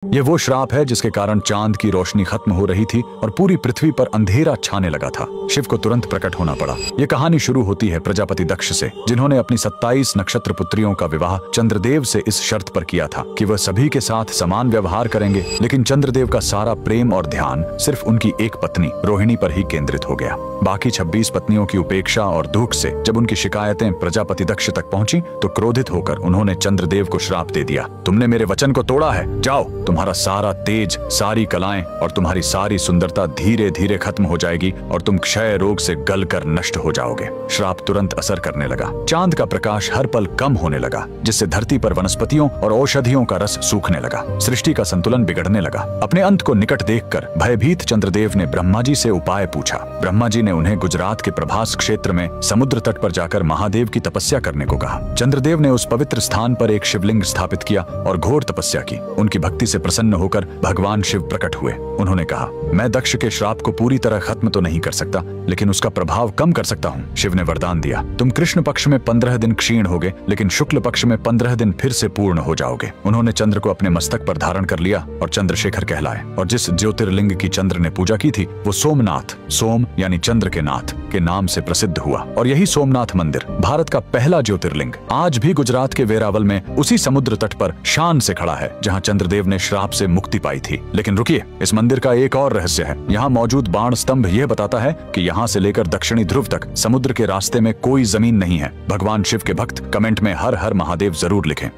ये वो श्राप है जिसके कारण चांद की रोशनी खत्म हो रही थी और पूरी पृथ्वी पर अंधेरा छाने लगा था। शिव को तुरंत प्रकट होना पड़ा। ये कहानी शुरू होती है प्रजापति दक्ष से, जिन्होंने अपनी 27 नक्षत्र पुत्रियों का विवाह चंद्रदेव से इस शर्त पर किया था कि वह सभी के साथ समान व्यवहार करेंगे। लेकिन चंद्रदेव का सारा प्रेम और ध्यान सिर्फ उनकी एक पत्नी रोहिणी पर ही केंद्रित हो गया। बाकी 26 पत्नियों की उपेक्षा और दुख से जब उनकी शिकायतें प्रजापति दक्ष तक पहुंची तो क्रोधित होकर उन्होंने चंद्रदेव को श्राप दे दिया। तुमने मेरे वचन को तोड़ा है, जाओ, तुम्हारा सारा तेज, सारी कलाएं और तुम्हारी सारी सुंदरता धीरे धीरे खत्म हो जाएगी और तुम क्षय रोग से गलकर नष्ट हो जाओगे। श्राप तुरंत असर करने लगा। चांद का प्रकाश हर पल कम होने लगा, जिससे धरती पर वनस्पतियों और औषधियों का रस सूखने लगा। सृष्टि का संतुलन बिगड़ने लगा। अपने अंत को निकट देखकर भयभीत चंद्रदेव ने ब्रह्मा जी से उपाय पूछा। ब्रह्मा जी ने उन्हें गुजरात के प्रभास क्षेत्र में समुद्र तट पर जाकर महादेव की तपस्या करने को कहा। चंद्रदेव ने उस पवित्र स्थान पर एक शिवलिंग स्थापित किया और घोर तपस्या की। उनकी भक्ति से प्रसन्न होकर भगवान शिव प्रकट हुए। उन्होंने कहा, मैं दक्ष के श्राप को पूरी तरह खत्म तो नहीं कर सकता, लेकिन उसका प्रभाव कम कर सकता हूँ। शिव ने वरदान दिया, तुम कृष्ण पक्ष में 15 दिन क्षीण होगे, लेकिन शुक्ल पक्ष में 15 दिन फिर से पूर्ण हो जाओगे। उन्होंने चंद्र को अपने मस्तक पर धारण कर लिया और चंद्रशेखर कहलाए। और जिस ज्योतिर्लिंग की चंद्र ने पूजा की थी वो सोमनाथ, सोम यानी चंद्र के नाथ के नाम से प्रसिद्ध हुआ। और यही सोमनाथ मंदिर भारत का पहला ज्योतिर्लिंग आज भी गुजरात के वेरावल में उसी समुद्र तट पर शान से खड़ा है जहाँ चंद्रदेव ने श्राप से मुक्ति पाई थी। लेकिन रुकिए, इस मंदिर का एक और रहस्य है। यहाँ मौजूद बाण स्तंभ यह बताता है कि यहाँ से लेकर दक्षिणी ध्रुव तक समुद्र के रास्ते में कोई जमीन नहीं है। भगवान शिव के भक्त कमेंट में हर हर महादेव जरूर लिखें।